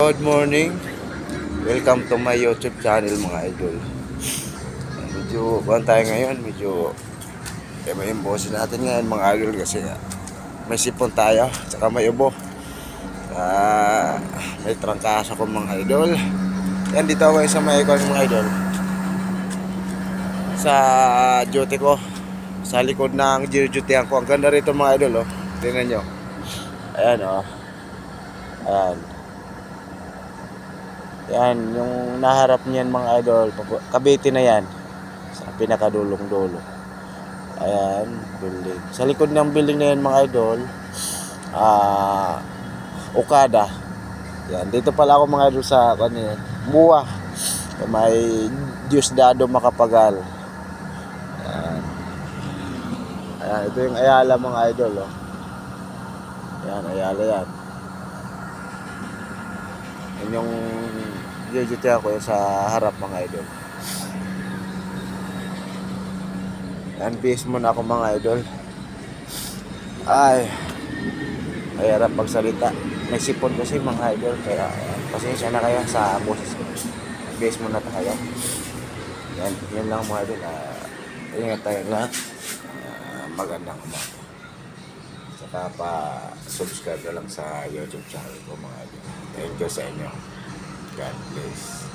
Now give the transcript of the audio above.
Good morning. Welcome to my YouTube channel mga idol. Medyo buwan tayo ngayon. Medyo may yung boses natin ngayon mga idol kasi may sipon tayo. Tsaka may ubo. May trangkaso ko mga idol. Yan dito ako sa may ikon mga idol. Sa duty ko. Sa likod ng duty ko. Ang ganda rito mga idol. Oh. Tingnan nyo. Ayan oh. Ayan. Yan, yung naharap niyan mga idol, Cavite na yan. Sa pinakadulong-dulo. Ayan, building. Sa likod ng building na yan mga idol, Okada. Yan, dito pala ako mga idol sa kanina, Buwa. May Diosdado Macapagal. Ayan. Ayan, ito yung Ayala mga idol. Oh. Yan, Ayala yan. Yan yung duty ako sa harap mga idol. Yan, base muna ako mga idol. Ay, mahirap magsalita. May sipon kasi mga idol. Kaya pasensya na kayo sa boses ko. Base muna tayo. Yan lang mga idol. Ingat tayo lahat. Magandang umaga. Saka pa subscribe na lang sa YouTube channel ko mga idol. Thank you sa inyo. God bless.